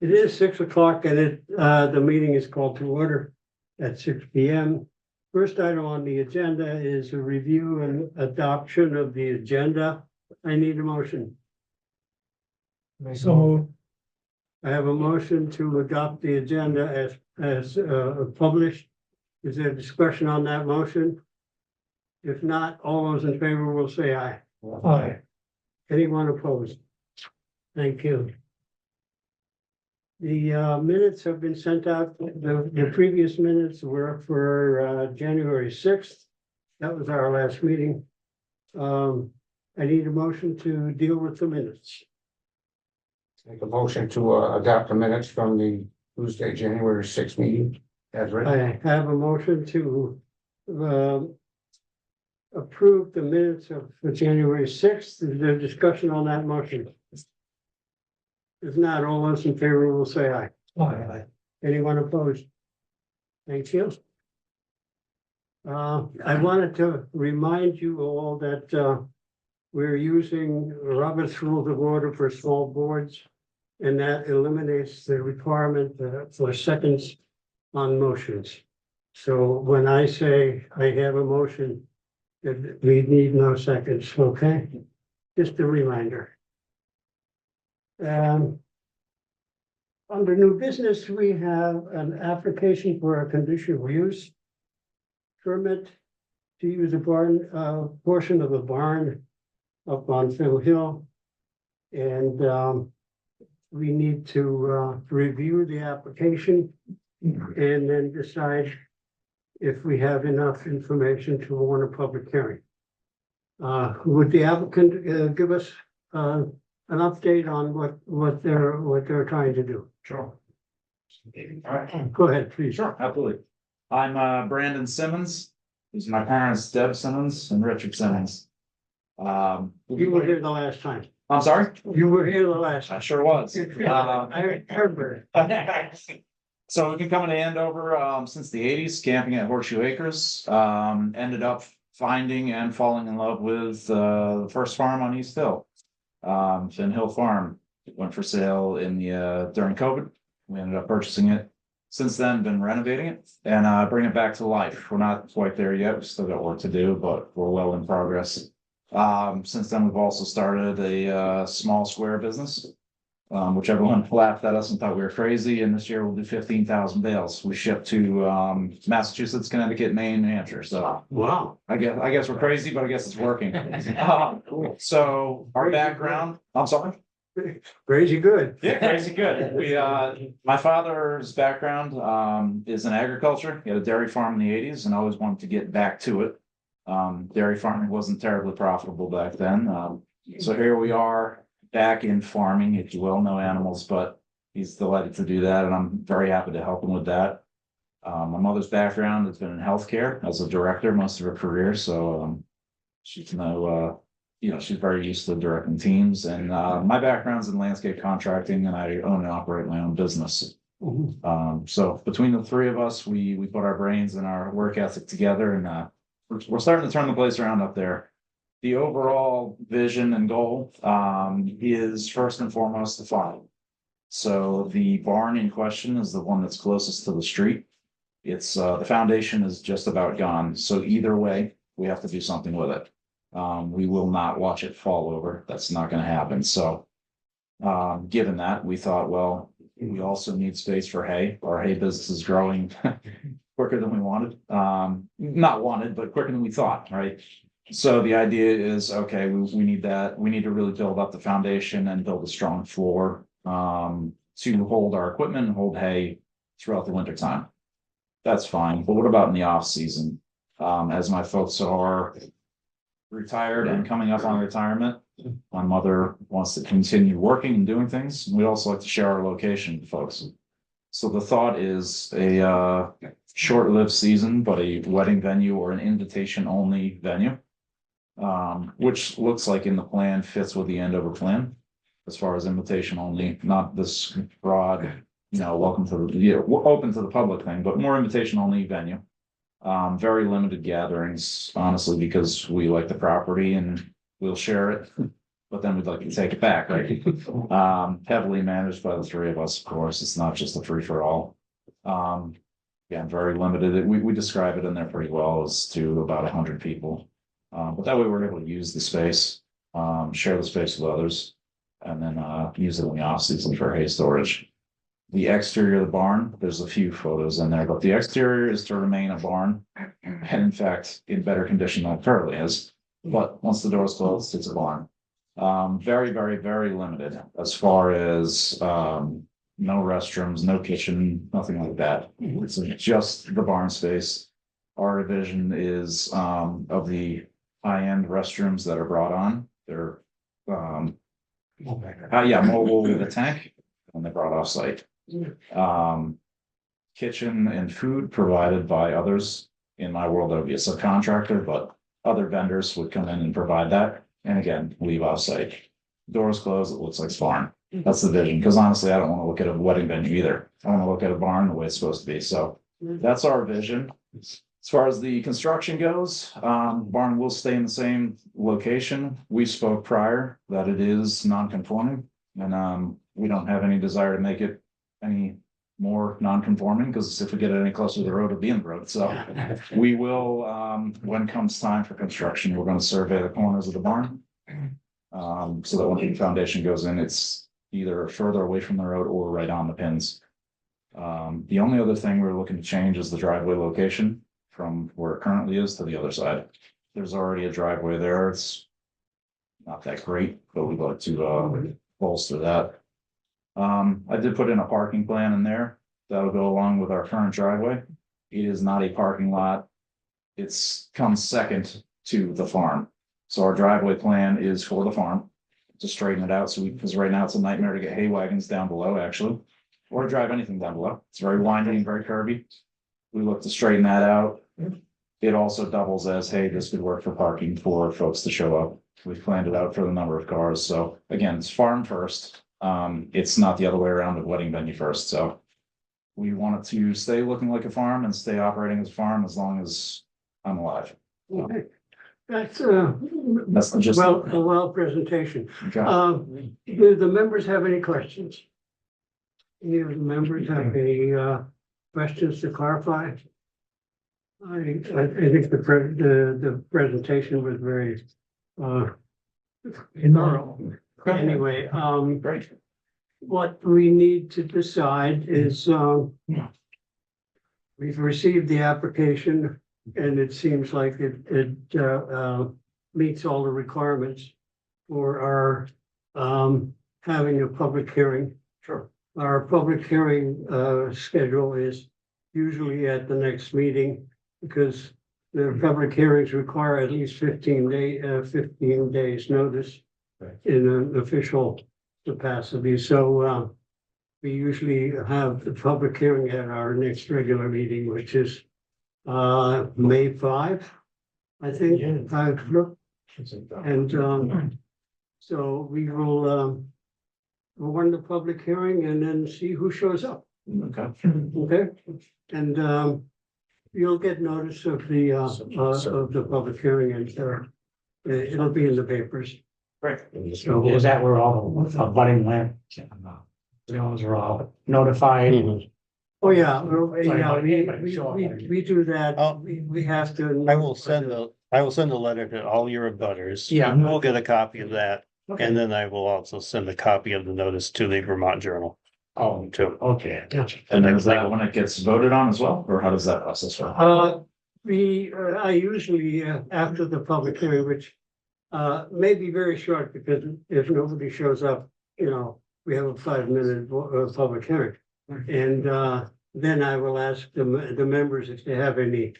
It is 6 o'clock and the meeting is called to order at 6 p.m. First item on the agenda is a review and adoption of the agenda. I need a motion. So, I have a motion to adopt the agenda as published. Is there discussion on that motion? If not, all those in favor will say aye. aye. Anyone opposed? Thank you. The minutes have been sent out. The previous minutes were for January 6th. That was our last meeting. I need a motion to deal with the minutes. Make a motion to adopt the minutes from the Tuesday, January 6th meeting as written. I have a motion to approve the minutes of January 6th. Is there discussion on that motion? If not, all those in favor will say aye. Aye. Anyone opposed? Thank you. I wanted to remind you all that we're using Robert's Rules of Order for small boards, and that eliminates the requirement for seconds on motions. So when I say I have a motion, we need no seconds, okay? Just a reminder. Under new business, we have an application for a conditional use permit to use a barn, portion of a barn up on Phil Hill. And we need to review the application and then decide if we have enough information to warn a public hearing. Would the applicant give us an update on what they're trying to do? Sure. All right, Go ahead, please. sure, absolutely. I'm Brandon Simmons. These are my parents, Deb Simmons and Richard Simmons. You were here the last time. I'm sorry? You were here the last I time. sure was. I heard. So we've been coming to Andover since the 80s, camping at Horseshoe Acres. Ended up finding and falling in love with the first farm on East Hill. Finn Hill Farm. It went for sale in the during COVID. We ended up purchasing it. Since then, been renovating it and bring it back to life. We're not quite there yet. We've still got work to do, but we're well in progress. Since then, we've also started a small square business, which everyone laughed at us and thought we were crazy. And this year we'll do 15,000 bales. We ship to Massachusetts, Connecticut, Maine, New Hampshire. So Wow. I guess we're crazy, but I guess it's working. So our background, I'm sorry. Crazy good. Yeah, crazy good. My father's background is in agriculture. He had a dairy farm in the 80s and always wanted to get back to it. Dairy farming wasn't terribly profitable back then. So here we are back in farming, if you will, no animals, but he's delighted to do that. And I'm very happy to help him with that. My mother's background has been in healthcare as a director most of her career. So she's she's very used to directing teams. And my background's in landscape contracting and I own and operate my own business. So between the three of us, we put our brains and our work ethic together and we're starting to turn the place around up there. The overall vision and goal is first and foremost the farm. So the barn in question is the one that's closest to the street. It's the foundation is just about gone. So either way, we have to do something with it. We will not watch it fall over. That's not going to happen. So given that, we thought, well, we also need space for hay. Our hay business is growing quicker than we wanted. Not wanted, but quicker than we thought, right? So the idea is, okay, we need that. We need to really build up the foundation and build a strong floor to hold our equipment and hold hay throughout the winter time. That's fine. But what about in the off season? As my folks are retired and coming up on retirement, my mother wants to continue working and doing things. We also like to share our location with folks. So the thought is a short-lived season, but a wedding venue or an invitation-only venue, which looks like in the plan fits with the Andover plan as far as invitation-only, not this broad, welcome to the open to the public thing, but more invitation-only venue. Very limited gatherings, honestly, because we like the property and we'll share it. but then we'd like to take it back, right? Heavily managed by the three of us, of course. It's not just a free for all. Again, very limited. We describe it in there pretty well as to about 100 people. But that way we're able to use the space, share the space with others, and then use it in the off season for hay storage. The exterior of the barn, there's a few photos in there, but the exterior is to remain a barn, and in fact, in better condition than it currently is. But once the door is closed, it's a barn. Very, very, very limited as far as no restrooms, no kitchen, nothing like that. It's just the barn space. Our vision is of the high-end restrooms that are brought on. They're mobile with a tank, and they're brought off site. Kitchen and food provided by others. In my world, that would be a subcontractor, but other vendors would come in and provide that. And again, leave off site. Doors closed, it looks like a barn. That's the vision, because honestly, I don't want to look at a wedding venue either. I want to look at a barn the way it's supposed to be. So that's our vision. As far as the construction goes, barn will stay in the same location. We spoke prior that it is non-conforming, and we don't have any desire to make it any more non-conforming, because if we get it any closer to the road, it'll be in the road. So we will, when comes time for construction, we're going to survey the corners of the barn. So that when the foundation goes in, it's either further away from the road or right on the pins. The only other thing we're looking to change is the driveway location from where it currently is to the other side. There's already a driveway there. It's not that great, but we'd like to bolster that. I did put in a parking plan in there that'll go along with our current driveway. It is not a parking lot. It's comes second to the farm. So our driveway plan is for the farm to straighten it out. Because right now it's a nightmare to get hay wagons down below, actually, or drive anything down below. It's very winding and very curvy. We look to straighten that out. It also doubles as, hey, this could work for parking for folks to show up. We've planned it out for the number of cars. So again, it's farm first. It's not the other way around with wedding venue first. So we want it to stay looking like a farm and stay operating as a farm as long as I'm alive. Okay. That's just a well presentation. Okay. Do the members have any questions? Any of the members have any questions to clarify? I think the presentation was very thorough. Anyway, Great. what we need to decide is we've received the application, and it seems like it meets all the requirements for our having a public hearing. Sure. Our public hearing schedule is usually at the next meeting, because the public hearings require at least 15 days notice in an official capacity. So we usually have the public hearing at our next regular meeting, which is May 5, I think. And so we will warn the public hearing and then see who shows up. Okay. Okay, and you'll get notice of the public hearing, and it'll be in the papers. Great. So is that where all the budding land? Those are all notified. Oh, yeah, we do that. Oh. We have to. I will send the letter to all your abutters. Yeah. We'll get a copy of that, and then I will also send a copy of the notice to the Vermont Journal Oh, too. okay. And then is that when it gets voted on as well, or how does that process work? I usually, after the public hearing, which may be very short, because if nobody shows up, we have a 5-minute public hearing. And then I will ask the members if they have any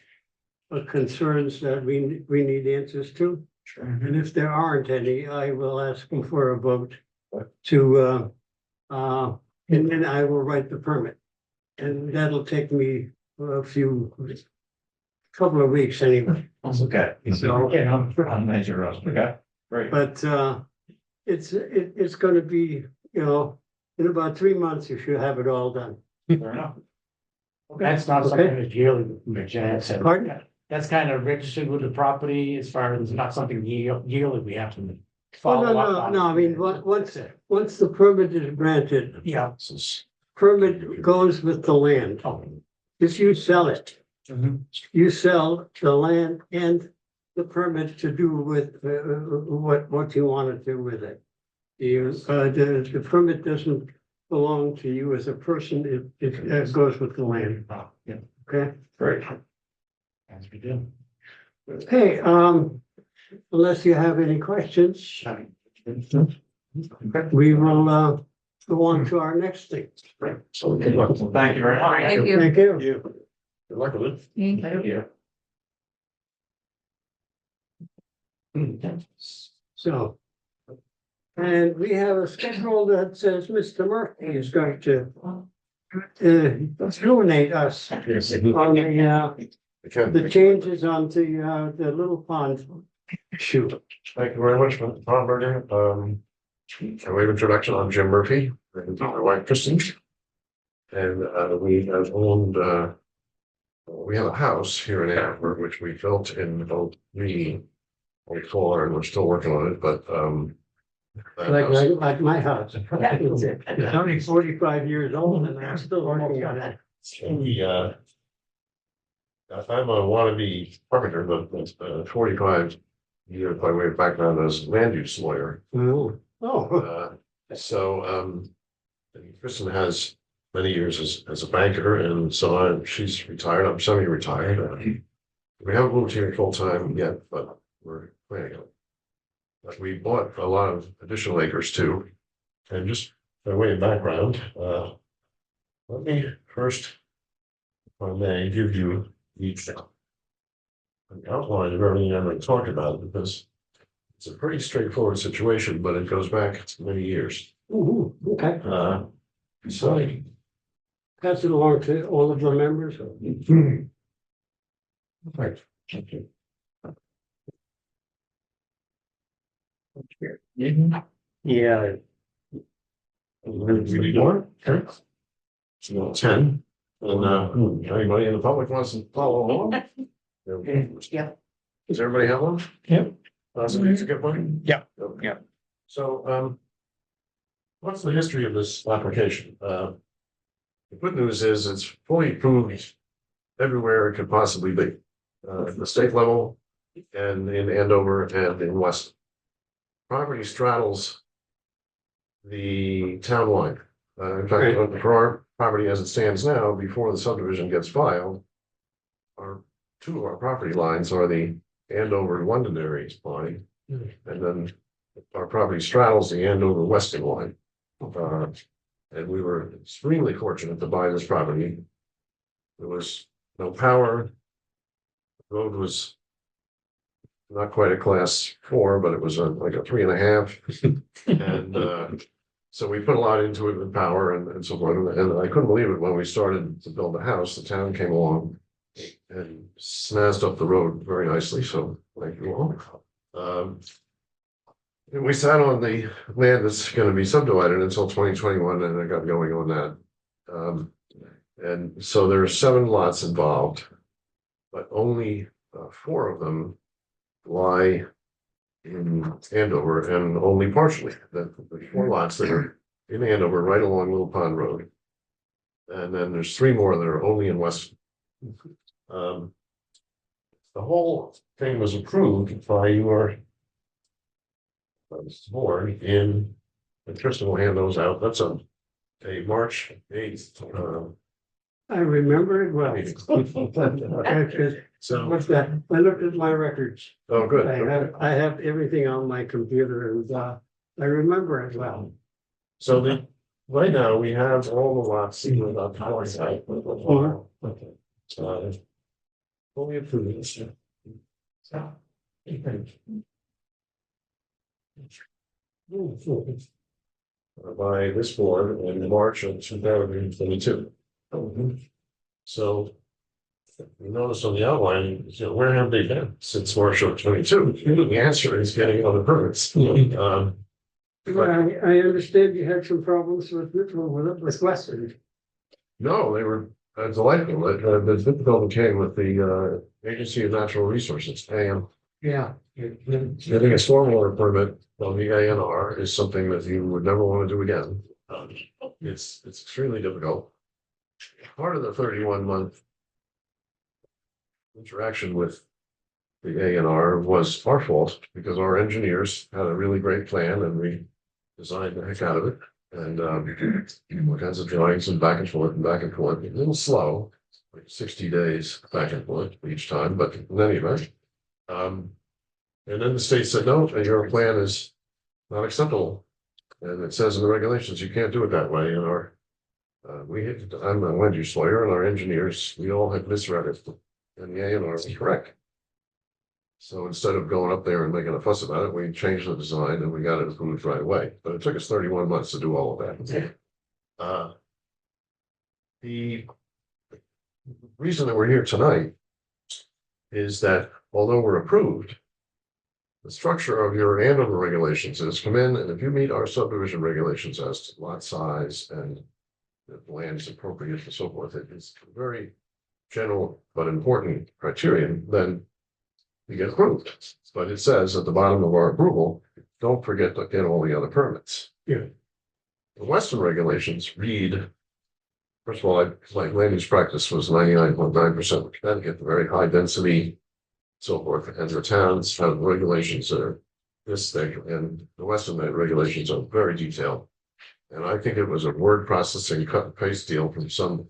concerns that we need answers to. Sure. And if there aren't any, I will ask them for a vote to, and then I will write the permit. And that'll take me couple of weeks anyway. That's okay. So, On major roads. Okay, great. but it's gonna be, in about 3 months, you should have it all done. Fair enough. That's not something that's yearly, Janet said. Pardon? That's kind of registered with the property as far as not something yearly we have to Oh, no, follow up no, on. no, I mean, once the permit is granted, Yeah. permit goes with the land. Oh. If you sell it, Mhm. you sell the land and the permit to do with, what you want to do with it. The permit doesn't belong to you as a person, it goes with the land, Oh, yeah, okay? great. As we do. Hey, unless you have any questions, we will, go on to our next thing. So good luck. Thank you very much. Thank you. Thank you. Good luck with it. Thank you. So. And we have a schedule that says Mr. Murphy is going to illuminate us on the changes on the Little Pond issue. Thank you very much, Mr. Palmer. A wave introduction, I'm Jim Murphy, and my wife Kristen. And we have owned, we have a house here in Andover, which we built in 2004, and we're still working on it, but that house- Like my house. It's only 45 years old and I'm still working on it. we, I'm a wannabe carpenter, but 45 years by way of background as land use lawyer. Oh, So, Kristen has many years as a banker, and so she's retired, I'm semi-retired. We haven't moved here full time yet, but we're planning on it. But we bought a lot of additional acres too, and just by way of background, let me first, if I may, give you each an outline of everything I'm going to talk about, because it's a pretty straightforward situation, but it goes back many years. okay. So, Pass it along to all of the members. right, thank you. Yeah. We need more? Okay. So 10, and anybody in the public wants to follow along? Yeah. Does everybody have one? Yep. Somebody to get one? Yeah. Okay. Yeah. So, what's the history of this application? The good news is it's fully approved everywhere it could possibly be. At the state level and in Andover and in West. Property straddles the town line. In fact, for our property as it stands now, before the subdivision gets filed, two of our property lines are the Andover Londonderry line, and then our property straddles the Andover Weston line. And we were extremely fortunate to buy this property. There was no power. The road was not quite a class 4, but it was like a 3.5. And so we put a lot into it with power and so forth. And I couldn't believe it when we started to build the house. The town came along and snazzed up the road very nicely. So thank you all. And we sat on the land that's going to be subdivided until 2021, and I got going on that. And so there are 7 lots involved, but only 4 of them lie in Andover, and only partially. The 4 lots that are in Andover, right along Little Pond Road. And then there's 3 more that are only in West. The whole thing was approved by your board in, and Kristen will hand those out. That's a March 8th. I remember it well. meeting. So, What's that? I looked at my records. oh, good. I have everything on my computer and, I remember it well. So right now, we have all the lots with our power site. Fully approved this year. By this board in March of 2022. So you notice on the outline, where have they been since March of 22? The answer is getting other permits. I understand you had some problems with Western. No, they were delightful. The difficulty came with the Agency of Natural Resources, AM. Yeah. Getting a stormwater permit on the A and R is something that you would never want to do again. It's extremely difficult. Part of the 31-month interaction with the A and R was our fault because our engineers had a really great plan and we designed the heck out of it. And all kinds of drawings and back and forth and back and forth, a little slow, like 60 days back and forth each time, but in any event. And then the state said, no, your plan is not acceptable. And it says in the regulations, you can't do it that way. And I'm a land use lawyer and our engineers, we all had misread it. And the A&R was correct. So instead of going up there and making a fuss about it, we changed the design and we got it approved right away. But it took us 31 months to do all of that. The reason that we're here tonight is that although we're approved, the structure of your Andover regulations is come in, and if you meet our subdivision regulations as to lot size and the land is appropriate and so forth, it's very general but important criterion, then you get approved. But it says at the bottom of our approval, don't forget to get all the other permits. Yeah. The Western regulations read, first of all, like land use practice was 99.9% of Connecticut, very high density, so forth, and the towns have regulations that are this thick, and the Western regulations are very detailed. And I think it was a word processing cut and paste deal from some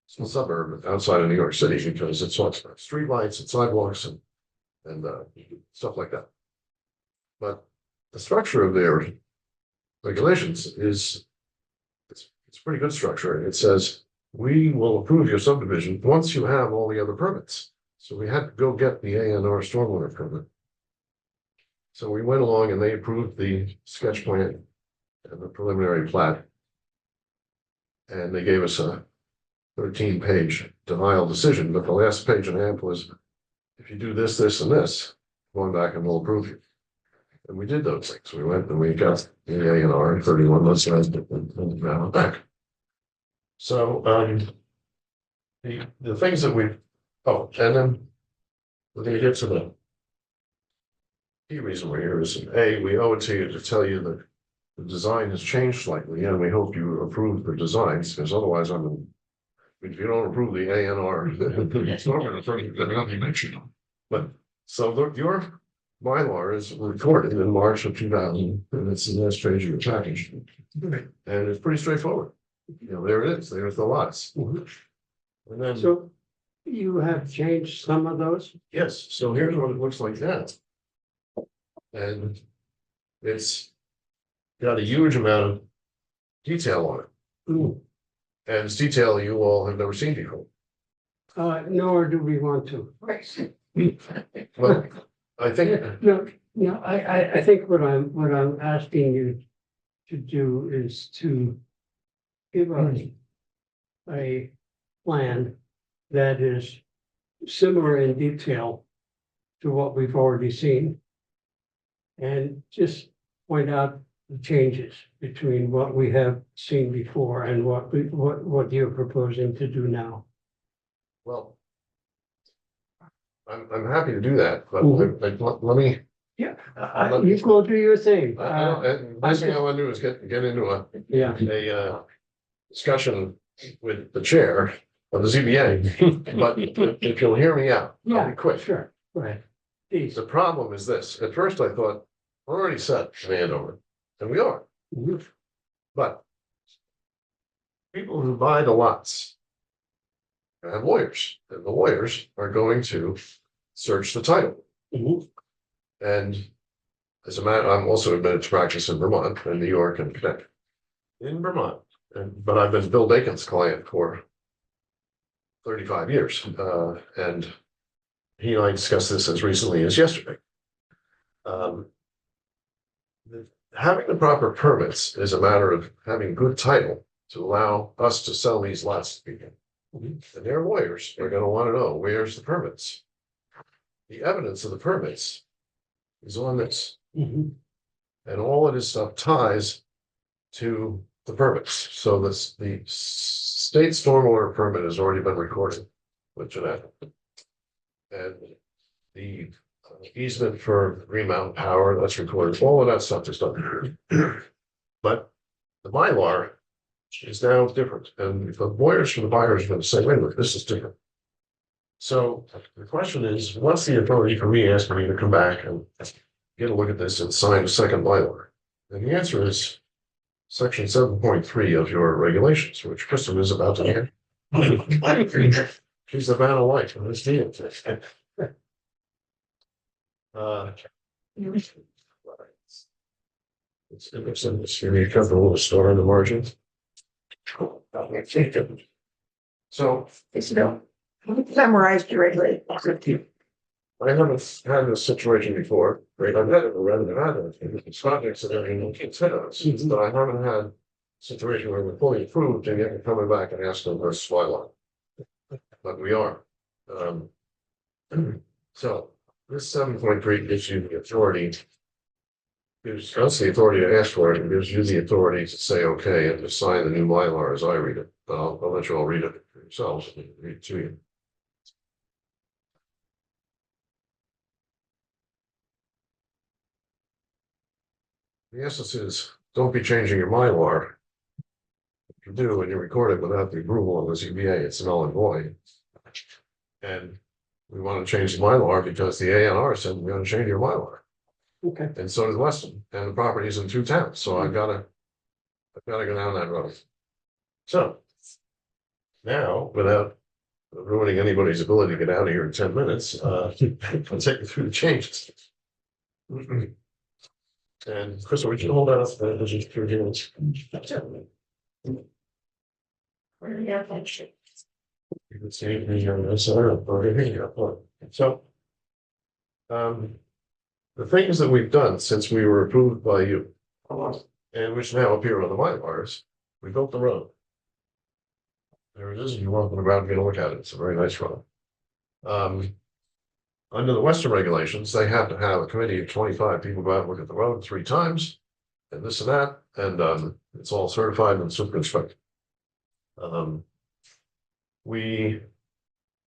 suburb outside of New York City, because it's streetlights and sidewalks and stuff like that. But the structure of their regulations is it's a pretty good structure. It says we will approve your subdivision once you have all the other permits. So we had to go get the A&R stormwater permit. So we went along and they approved the sketch plan and the preliminary plat. And they gave us a 13-page denial decision, but the last page and a half was, if you do this, this, and this, going back and we'll approve you. And we did those things. We went and we got the A&R in 31 months and now back. So the things that we, and then when you get to the key reason we're here is A, we owe it to you to tell you that the design has changed slightly, and we hope you approve the designs, because otherwise if you don't approve the A&R, it's not going to be mentioned. But so your Mylar is recorded in March of 2000, and it's the last page of your package. And it's pretty straightforward. There it is. There's the lots. And then, So you have changed some of those? yes, so here's what it looks like now. And it's got a huge amount of detail on it. Ooh. And it's detail you all have never seen before. Nor do we want to. But I think, No, I think what I'm asking you to do is to give us a plan that is similar in detail to what we've already seen. And just point out the changes between what we have seen before and what you're proposing to do now. well, I'm happy to do that, but let me, Yeah, you go do your thing. the last thing I want to do is get into Yeah, a discussion with the chair of the ZBA, but if you'll hear me out, I'll yeah, be quick. sure, go ahead. Please. The problem is this, at first I thought, we're already set in Andover, and we are, Mhm. but people who buy the lots have lawyers, and the lawyers are going to search the title. Mhm. And as a matter, I'm also admitted to practice in Vermont and New York and Connecticut. In Vermont, but I've been Bill Dakin's client for 35 years, and he and I discussed this as recently as yesterday. Having the proper permits is a matter of having good title to allow us to sell these lots to people. And their lawyers are going to want to know, where's the permits? The evidence of the permits is on this. Mhm. And all of this stuff ties to the permits. So the state stormwater permit has already been recorded with Jeanette. And the easement for Green Mountain Power, that's recorded, all of that stuff is done. But the Mylar is now different, and the lawyers from the buyers are gonna say, wait a minute, this is different. So the question is, what's the authority for me asking you to come back and get a look at this and sign a second Mylar? And the answer is section 7.3 of your regulations, which Kristen is about to hear. She's the man of life in this deal. It's interesting, this here, you cover a little store in the margin. So It's no. Memorized your regulation. I haven't had this situation before, right? I've had it rather than had it. It's projects that are in considerance, but I haven't had a situation where we're fully approved and yet we're coming back and asking for a swile. But we are. So this 7.3 gives you the authority. Gives us the authority to ask for it and gives you the authority to say, okay, and to sign the new Mylar as I read it. But I'll let you all read it for yourselves, read it to you. The essence is, don't be changing your Mylar. If you do, and you record it without the approval of the ZBA, it's null and void. And we want to change the Mylar because the ANR said we're going to change your Mylar. Okay. And so did Weston, and the property's in 2 towns, so I've gotta go down that road. So. Now, without ruining anybody's ability to get out of here in 10 minutes, I'll take you through the changes. And Chris, would you hold that up as you through here? You can see me on this or so. The things that we've done since we were approved by you, and which now appear on the Mylars, we built the road. There it is. If you want to go around and get a look at it, it's a very nice road. Under the Western regulations, they have to have a committee of 25 people go out and look at the road 3 times, and this and that, and it's all certified and super inspected. We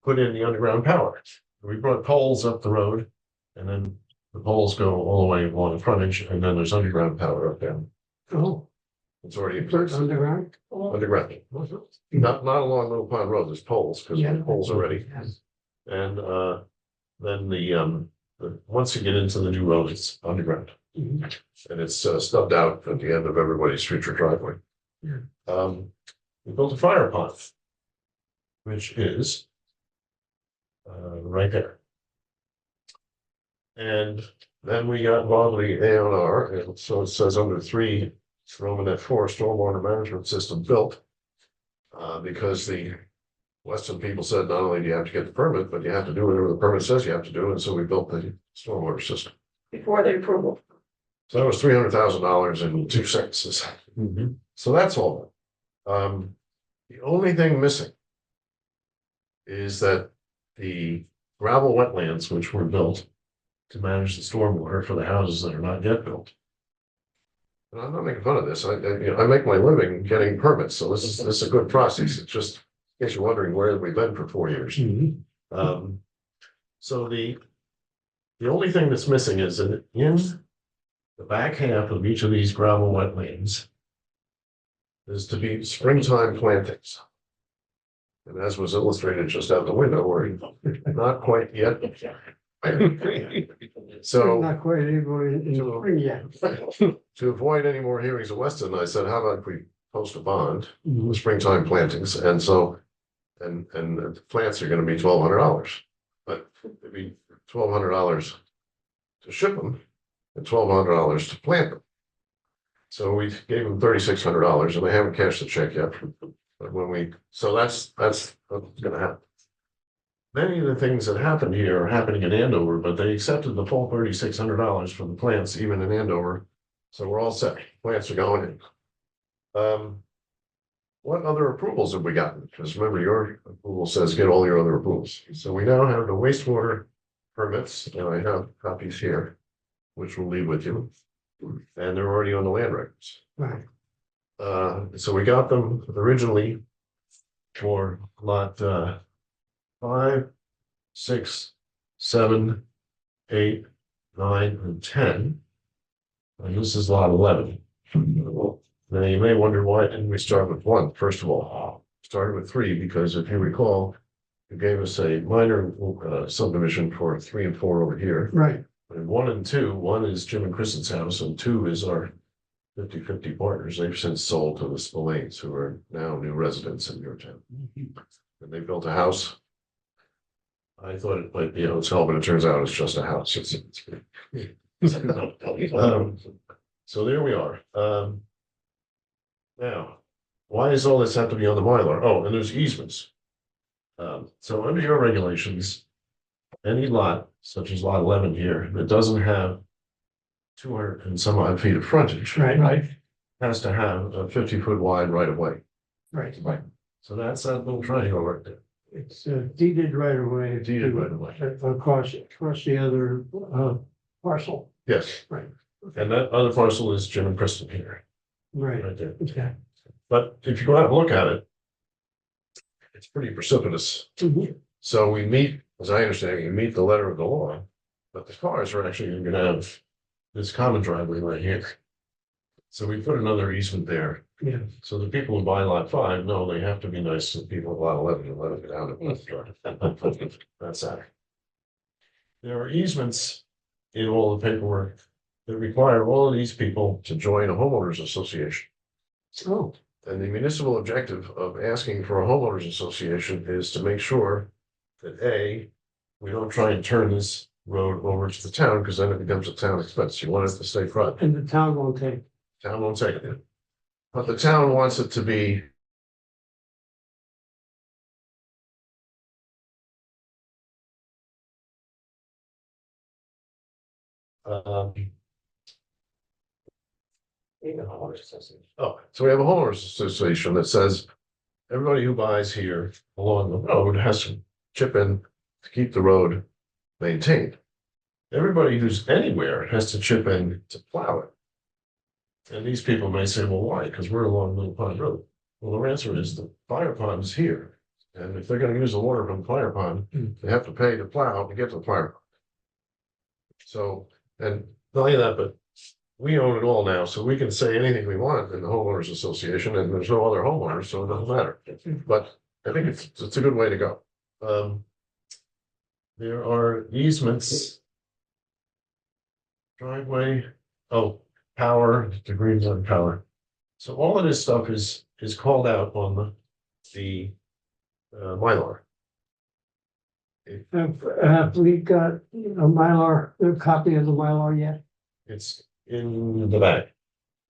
put in the underground power. We brought poles up the road, and then the poles go all the way along the frontage, and then there's underground power up there. Oh, It's already in place. underground? Underground. Not along Little Pond Road, there's poles, because the poles are ready. And then once you get into the new road, it's underground. Mhm. And it's stubbed out at the end of everybody's future driveway. We built a fire pond, which is right there. And then we got involved with the ANR, and so it says under 3, Romanet 4 stormwater management system built. Because the Western people said not only do you have to get the permit, but you have to do whatever the permit says you have to do, and so we built the stormwater system. Before the approval. So that was $300,000 in 2 sentences. So that's all. The only thing missing is that the gravel wetlands, which were built to manage the stormwater for the houses that are not yet built. And I'm not making fun of this. I make my living getting permits, so this is a good process. It's just in case you're wondering where we've been for 4 years. So the only thing that's missing is that in the back half of each of these gravel wetlands is to be springtime plantings. And as was illustrated just out the window, we're not quite yet. So Not quite able in the spring yet. to avoid any more hearings of Weston, I said, how about if we post a bond, with springtime plantings, and so, and the plants are gonna be $1,200. But it'd be $1,200 to ship them and $1,200 to plant them. So we gave them $3,600 and they haven't cashed the check yet. But so that's what's gonna happen. Many of the things that happened here are happening in Andover, but they accepted the full $3,600 for the plants, even in Andover. So we're all set. Plants are going in. What other approvals have we gotten? Because remember, your approval says get all your other approvals. So we now have the wastewater permits, and I have copies here, which we'll leave with you. And they're already on the land records. Right. So we got them originally for lot 5, 6, 7, 8, 9, and 10. And this is lot 11. Now you may wonder why didn't we start with 1? First of all, started with 3 because if you recall, you gave us a minor subdivision for 3 and 4 over here. Right, And 1 and 2, 1 is Jim and Kristen's house, and 2 is our 50-50 partners. They've since sold to the Spillanes, who are now new residents in your town. And they built a house. I thought it might be a hotel, but it turns out it's just a house. So there we are. Now, why does all this have to be on the Mylar? Oh, and there's easements. So under your regulations, any lot, such as lot 11 here, that doesn't have 200 and some odd feet of frontage, right, has to have a 50-foot wide right of way. right. So that's that little triangle right there. It's deeded right away. Deeded right away. Across the other parcel. Yes. Right. And that other parcel is Jim and Kristen here, Right, right there. okay. But if you go out and look at it, it's pretty precipitous. Mhm. So we meet, as I understand it, you meet the letter of the law, but the cars are actually gonna have this common driveway right here. So we put another easement there. Yeah, So the people who buy lot 5, no, they have to be nice to the people of lot 11 and let them get out of it. That's that. There are easements in all the paperwork that require all of these people to join a homeowners association. oh, And the municipal objective of asking for a homeowners association is to make sure that A, we don't try and turn this road over to the town, because then it becomes a town expense. You want it to stay private. and the town won't take. Town won't take it. But the town wants it to be. Oh, so we have a homeowners association that says everybody who buys here along the road has to chip in to keep the road maintained. Everybody who's anywhere has to chip in to plow it. And these people may say, well, why? Because we're along Little Pond Road. Well, the answer is the fire pond is here. And if they're gonna use the water from the fire pond, they have to pay to plow to get to the fire pond. So, and not only that, but we own it all now, so we can say anything we want in the homeowners association, and there's no other homeowners, so it doesn't matter. But I think it's a good way to go. There are easements. Driveway, power, degrees on power. So all of this stuff is called out on the Mylar. Have we got a copy of the Mylar yet? It's in the back.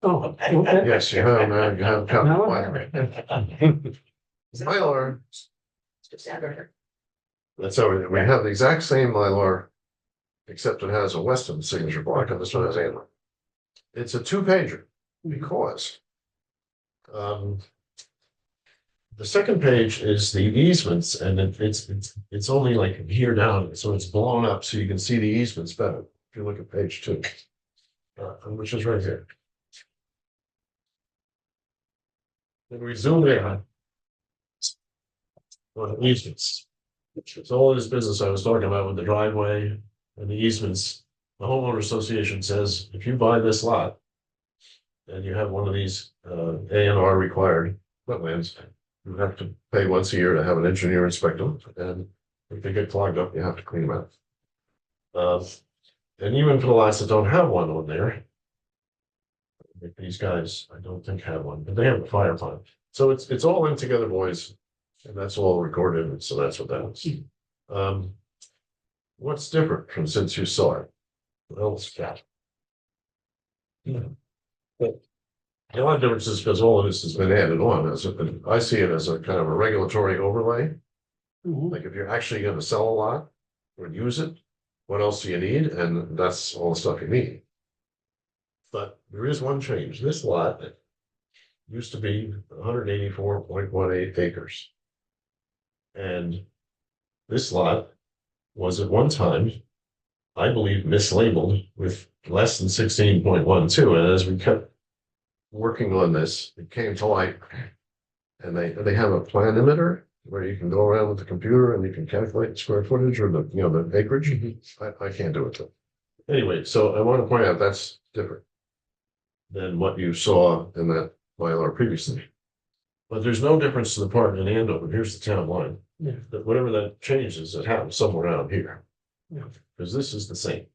Oh, okay. Yes, you have a copy. Now of I have Mylar. it. Mylar, Just add her. that's everything. We have the exact same Mylar, except it has a Weston signature block and this one has Andover. It's a 2-pager because the second page is the easements, and it's only like here down, so it's blown up so you can see the easements better. If you look at page 2, which is right here. Then we zoom in on the easements. So all this business I was talking about with the driveway and the easements, the homeowner association says, if you buy this lot and you have one of these A&R required wetlands, you have to pay once a year to have an engineer inspect them, and if they get clogged up, you have to clean them out. And even for the lots that don't have one on there, these guys, I don't think have one, but they have a fire pond. So it's all in together, boys, and that's all recorded, and so that's what that is. What's different from since you saw it? Well, it's that. But the only difference is because all of this has been added on. I see it as a kind of a regulatory overlay. Mhm. Like if you're actually going to sell a lot or use it, what else do you need? And that's all the stuff you need. But there is one change. This lot used to be 184.18 acres. And this lot was at one time, I believe, mislabeled with less than 16.12. And as we kept working on this, it came to light. And they have a plan emitter where you can go around with the computer and you can calculate the square footage or the, the acreage. I can't do it though. Anyway, so I want to point out that's different than what you saw in that Mylar previously. But there's no difference to the part in Andover. Here's the town line. Yeah. That whatever that changes, it happens somewhere around here. Yeah. Because this is the same.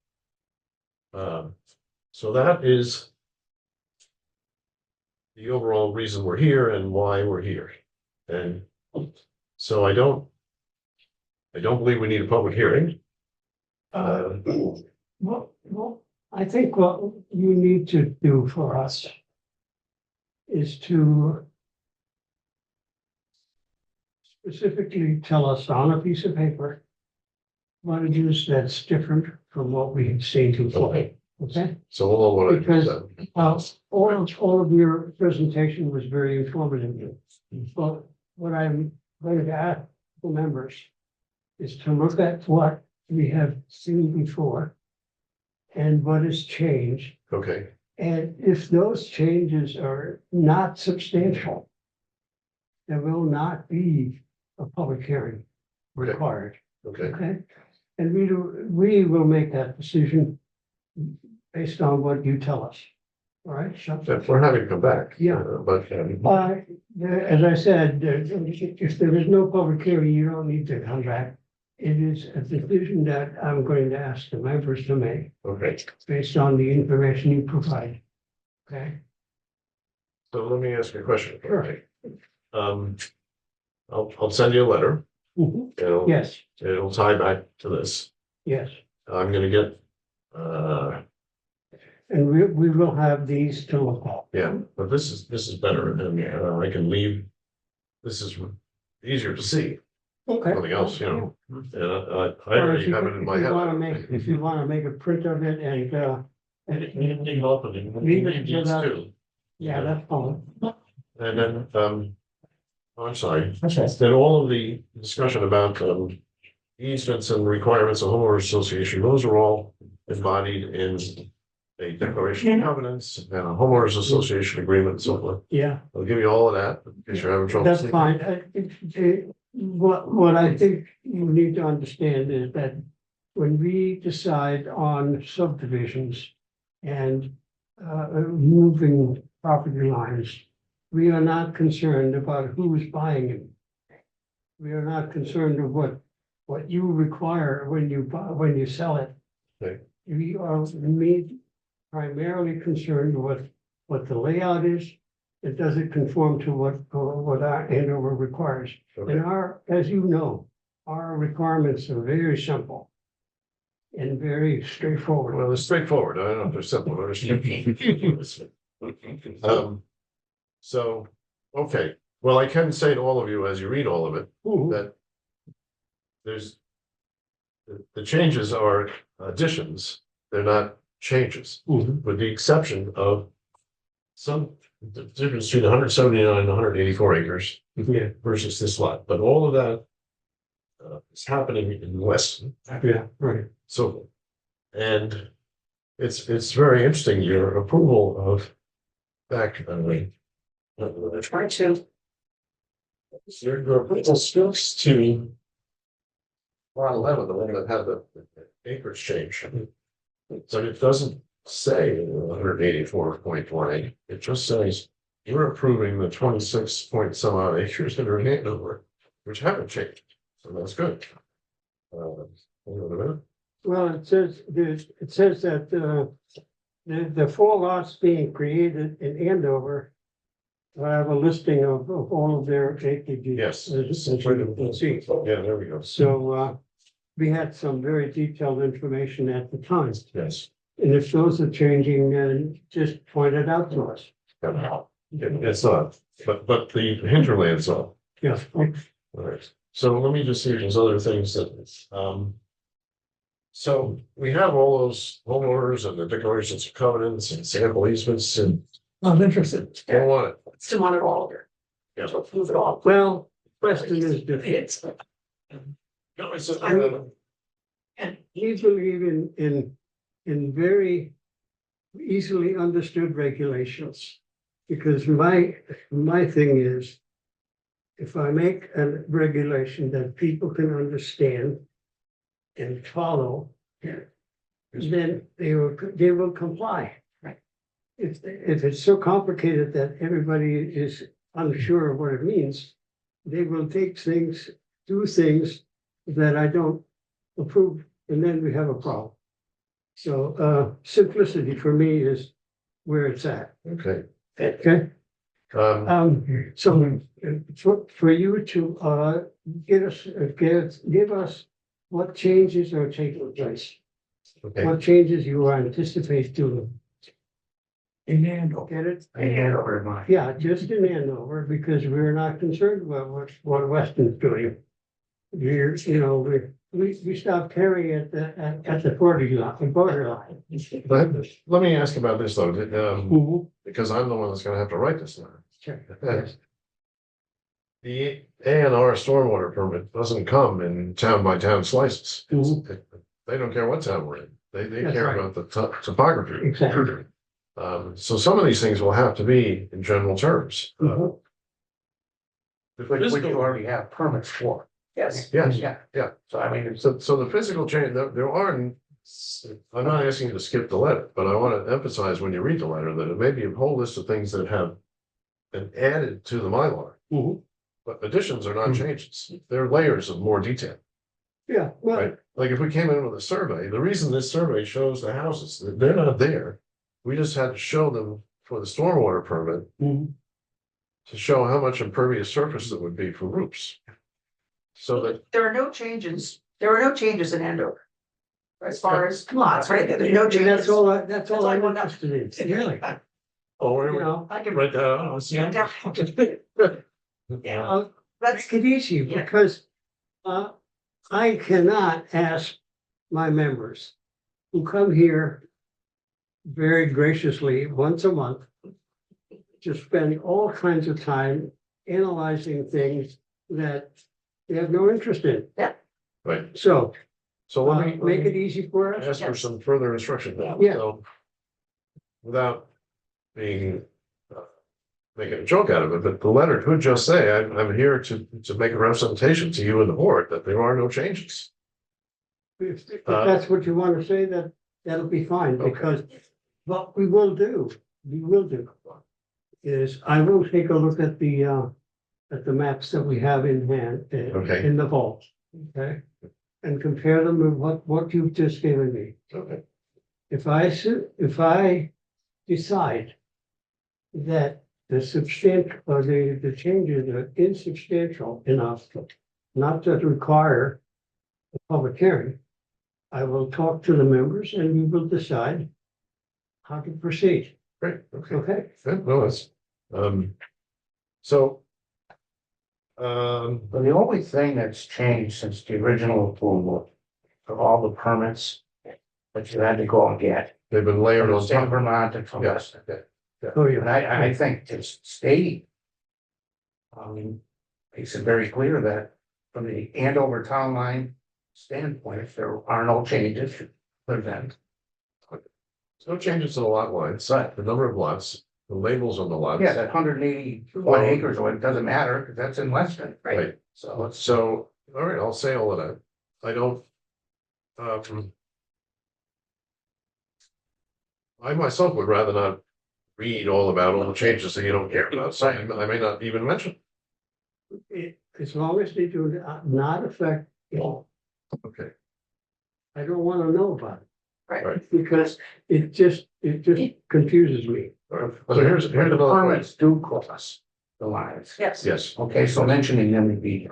So that is the overall reason we're here and why we're here. And so I don't believe we need a public hearing. Well, I think what you need to do for us is to specifically tell us on a piece of paper what it is that's different from what we had seen before, okay? So all what I Because said. all of your presentation was very informative. But what I'm going to ask the members is to look at what we have seen before and what has changed. Okay, And if those changes are not substantial, there will not be a public hearing required, okay. okay? And we will make that decision based on what you tell us, all right? So, If we're having to come back. Yeah. But, as I said, if there is no public hearing, you don't need to come back. It is a decision that I'm going to ask the members to make okay, based on the information you provide, okay? so let me ask you a question. Sure. I'll send you a letter. Mhm. It'll, Yes, it'll tie back to this. yes. I'm gonna get, And we will have these to look at. yeah, but this is better and I can leave. This is easier to see, Okay. nothing else, and I Or already if you, have it in my if you head. wanna make, if you wanna make a print of it and, Dig it up and Leave it it to needs that. to. yeah, that's fine. And then, I'm sorry, then all of the discussion about, easements and requirements of homeowners association, those are all embodied in a declaration of covenants and a homeowners association agreement and so forth. Yeah, I'll give you all of that, in case you're having trouble. that's sleeping. fine. What I think you need to understand is that when we decide on subdivisions and moving property lines, we are not concerned about who's buying it. We are not concerned of what you require when you buy, when you sell it. Okay. We are primarily concerned with what the layout is. It does it conform to what our Andover requires. Okay. And as you know, our requirements are very simple and very straightforward. Well, it's straightforward. I don't know if they're simple, but they're simple. So, okay, well, I can say to all of you as you read all of it, Mhm. that there's the changes are additions, they're not changes, Mhm. with the exception of the difference between 179 and 184 acres Yeah, versus this lot, but all of that is happening in Weston. yeah, right. So, and it's very interesting, your approval of back, Try to. your approval speaks to lot 11, the one that had the acreage change. So it doesn't say 184.18, it just says you're approving the 26 point some odd acres that are in Andover, which haven't changed, so that's good. Hold on a minute. Well, it says that the four lots being created in Andover. I have a listing of all of their acreages. Yes. As you can see. Yeah, there we go. So we had some very detailed information at the time. Yes. And if those are changing, then just point it out to us. It's not, but the hinterland's off. Yes. All right, so let me just see if there's other things that, so we have all those homeowners and the declarations of covenants and sample easements and I'm interested. don't want it. Still want it all here. Yeah. So move it all. Well, question is different. It's, No, it's a- and We believe in very easily understood regulations. Because my thing is, if I make a regulation that people can understand and follow, then they will comply. Right. If it's so complicated that everybody is unsure of what it means, they will take things, do things that I don't approve, and then we have a problem. So, simplicity for me is where it's at, Okay. okay? So for you to, give us what changes are taking place, Okay. what changes you anticipate doing. In Andover. Get it? Andover, my. Yeah, just in Andover, because we're not concerned about what Weston's doing. We stopped carrying at the borderline. Let me ask about this though, Mhm. because I'm the one that's gonna have to write this letter. Sure. Yes. The A and R stormwater permit doesn't come in town by town slices. Mhm. They don't care what town we're in. They That's care right. about the topography. Exactly. So some of these things will have to be in general terms. Mhm. Which you already have permits for. Yes. Yes, Yeah. yeah. So I mean, So the physical change, there aren't, I'm not asking you to skip the letter, but I want to emphasize when you read the letter that it may be a whole list of things that have been added to the Mylar. Mhm. But additions are not changes. They're layers of more detail, Yeah, well, right? Like if we came in with a survey, the reason this survey shows the houses, they're not there. We just had to show them for the stormwater permit mhm. to show how much impervious surface there would be for roofs. So that, There are no changes in Andover. As far as lots, right, there are no And that's changes. all, that's all I'm want to know. interested in, really. oh, where You we know, I can, right down. yeah, I'll that's, make it easy, Yeah. because I cannot ask my members who come here very graciously once a month to spend all kinds of time analyzing things that they have no interest in. Right, So, so let me. make it easy for us. Ask for some further instruction. Yeah. So, without being, making a joke out of it, but the letter could just say, I'm here to make a representation to you and the board that there are no changes. If that's what you want to say, that'll be fine, Okay. because what we will do, is I will take a look at the maps that we have in hand, Okay. in the vault, okay? And compare them with what you've just given me. Okay. If I decide that the changes are insubstantial enough not to require a public hearing, I will talk to the members and we will decide how to proceed, Great, okay, okay? good, no, that's, so. but the only thing that's changed since the original approval of all the permits that you had to go and get. They've been layered From on the state of top. Vermont and from Yes. Weston. Oh, And yeah. I think it's state. Makes it very clear that from the Andover town line standpoint, there are no changes to prevent. No changes to the lot lines, Right. the number of lots, the labels on the lots. Yeah, that 181 acres, or it doesn't matter, because that's in Weston. Right. So it's, So, all right, I'll say all of that. I don't. I myself would rather not read all about all the changes that you don't care about, so I may not even mention. As long as they do not affect, Okay, I don't want to know about it. right. Because it just confuses me. all right, so here's The another point. permits do cross the lines. yes. Yes, Okay, so mentioning them would be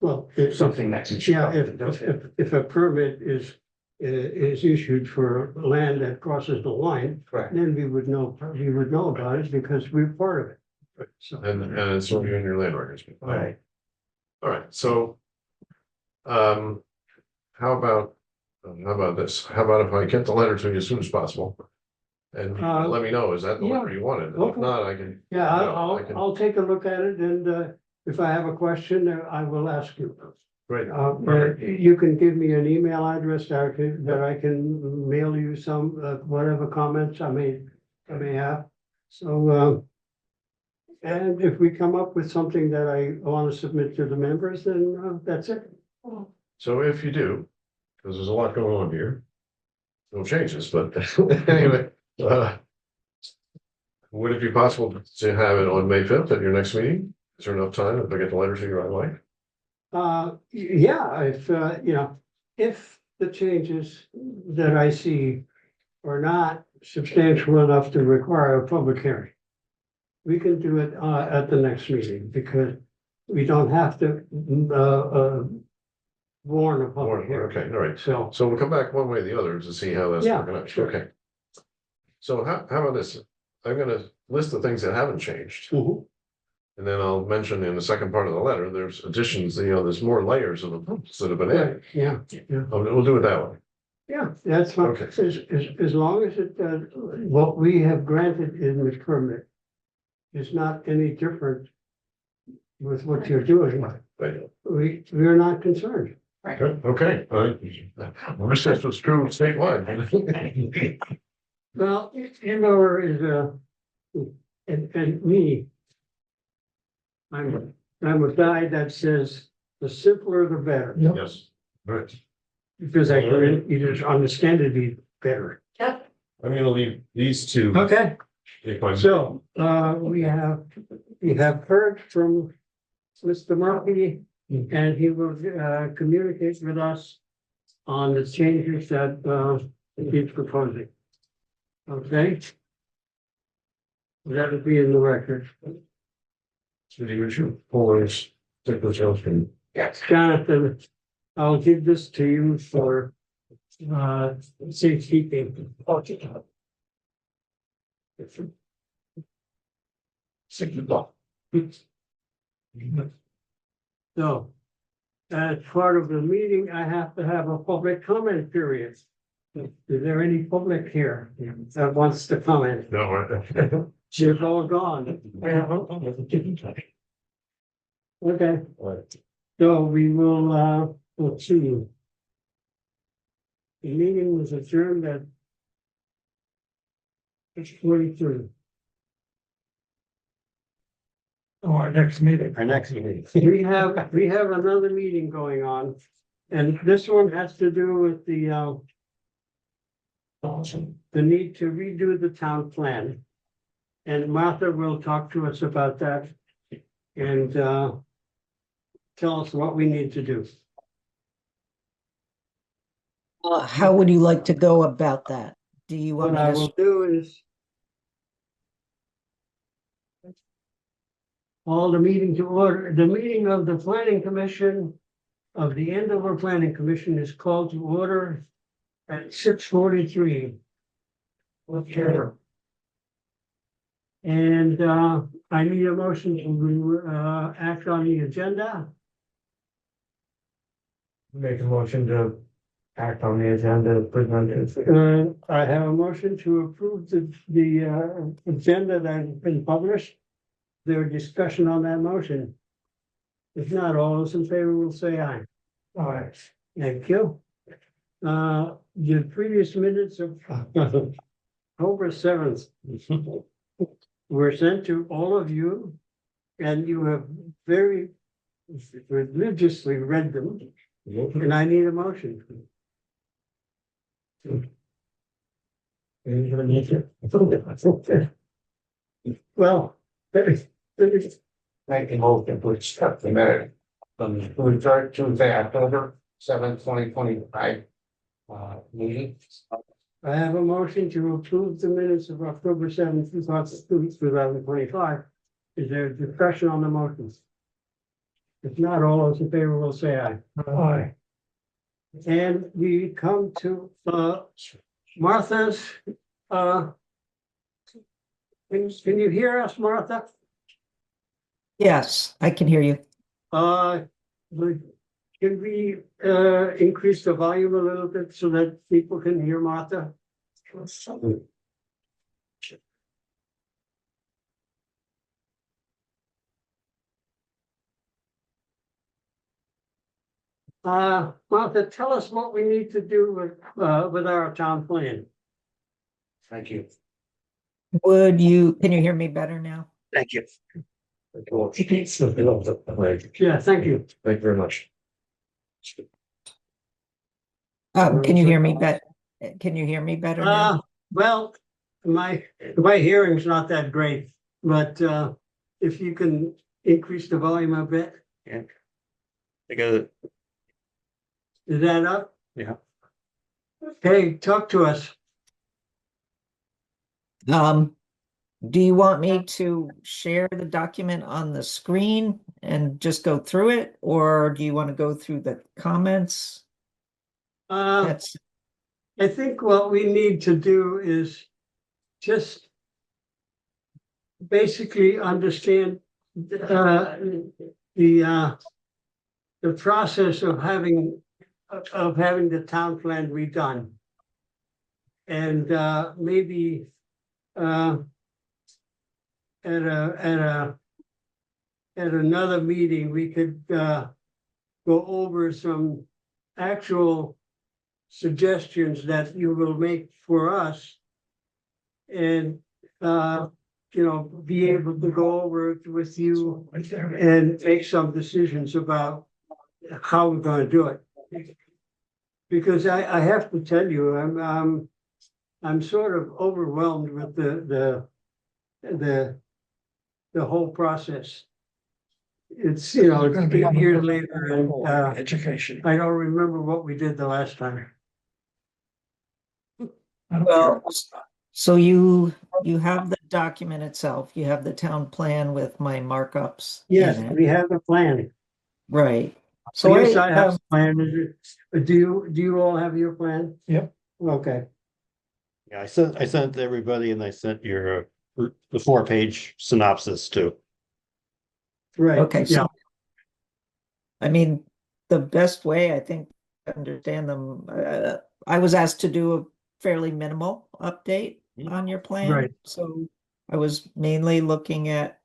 Well, something that's. yeah, if a permit is issued for land that crosses the line, Correct. then we would know about it because we're part of it. So, and it's already in your land records. Right. All right, so. How about this? How about if I get the letter to you as soon as possible? And let me know, is that the letter you wanted? If okay. not, I can. yeah, I can- I'll take a look at it, and if I have a question, I will ask you. Great. Perfect. You can give me an email address that I can mail you some, whatever comments I may have. So, And if we come up with something that I want to submit to the members, then that's it. So if you do, because there's a lot going on here. No changes, but anyway, would it be possible to have it on May 5th at your next meeting? Is there enough time if I get the letter to you right away? Yeah, if, if the changes that I see are not substantial enough to require a public hearing, we can do it, at the next meeting, because we don't have to, warn a public hearing. Okay, all right. So, So we'll come back one way or the other to see how that's Yeah, working out. sure. Okay. So how about this? I'm gonna list the things that haven't changed. mhm, And then I'll mention in the second part of the letter, there's additions, there's more layers of approvals that have been added. right, yeah, We'll do it that way. yeah, that's fine. Okay. As long as it, what we have granted in the permit is not any different with what you're doing, Thank you. we're not concerned. Good, okay. I wish this was true statewide. Well, Andover is and me. I'm a guy that says the simpler the better, Yes, right. because I can either understand it better. I'm gonna leave these two. Okay, If I- so, we have heard from Mr. Murphy, and he will, communicate with us on the changes that, he's proposing. Okay? That'll be in the record. So you should pull those, stick those out and. Yes. Jonathan, I'll give this to you for, safekeeping. So, as part of the meeting, I have to have a public comment period. Is there any public here that wants to comment? No, right. You're all gone. Okay, so we will, let's see. The meeting was adjourned at 6:43. Oh, our next meeting. Our next meeting. We have another meeting going on, and this one has to do with the need to redo the town plan. And Martha will talk to us about that and tell us what we need to do. How would you like to go about that? Do you want What me I will to? do is call the meeting to order. The meeting of the planning commission of the Andover Planning Commission is called to order at 6:43. Okay. And I need a motion to act on the agenda. Make a motion to act on the agenda presented. I have a motion to approve the agenda that has been published. There discussion on that motion? If not, all those in favor will say aye. All right. Thank you. The previous minutes of October 7th were sent to all of you, and you have very religiously read them, and I need a motion. Well, Make a motion to accept the minute from the Tuesday, October 7th, 2025. Meeting. I have a motion to approve the minutes of October 7th, 2025. Is there a discussion on the motions? If not, all those in favor will say aye. Aye. And we come to Martha's. Can you hear us, Martha? Yes, I can hear you. Can we increase the volume a little bit so that people can hear Martha? Martha, tell us what we need to do with our town plan. Thank you. Can you hear me better now? Thank you. Yeah, thank you. Thank you very much. Can you hear me can you hear me better now? Well, my hearing's not that great, but if you can increase the volume a bit, I got it. is that up? Yeah. Okay, talk to us. Do you want me to share the document on the screen and just go through it, or do you want to go through the comments? That's, I think what we need to do is just basically understand the process of having the town plan redone. And maybe at another meeting, we could go over some actual suggestions that you will make for us. And be able to go over it with you and make some decisions about how we're gonna do it. Because I have to tell you, I'm sort of overwhelmed with the whole process. It's, it's 8 years later and Education. I don't remember what we did the last time. well, so you have the document itself, you have the town plan with my markups Yes, in it, we have the plan. right? So Yes, I I have have, a plan. Do you all have your plan? Yep. Okay, Yeah, I sent it to everybody and I sent your, the 4-page synopsis too. right. okay, Yeah, so I mean, the best way I think to understand them, I was asked to do a fairly minimal update on your plan. Right. So I was mainly looking at,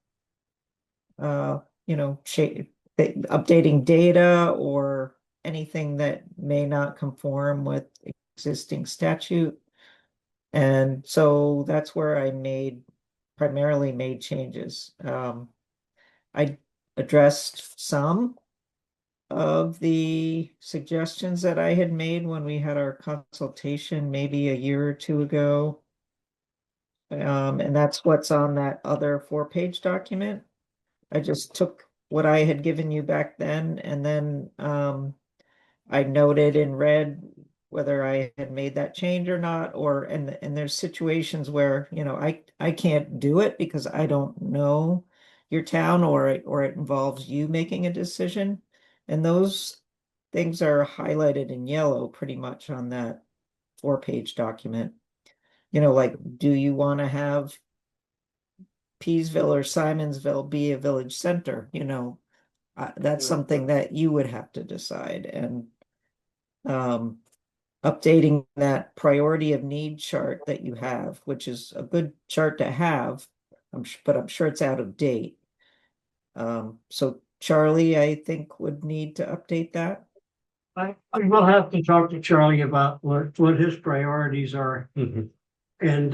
updating data or anything that may not conform with existing statute. And so that's where I primarily made changes. I addressed some of the suggestions that I had made when we had our consultation maybe a year or two ago. And that's what's on that other 4-page document. I just took what I had given you back then and then I noted in red whether I had made that change or not, and there's situations where, I can't do it because I don't know your town or it involves you making a decision. And those things are highlighted in yellow pretty much on that 4-page document. Like, do you want to have Peasville or Simonsville be a village center? That's something that you would have to decide. And updating that priority of need chart that you have, which is a good chart to have, but I'm sure it's out of date. So Charlie, I think, would need to update that. I will have to talk to Charlie about what his priorities are. Mhm. And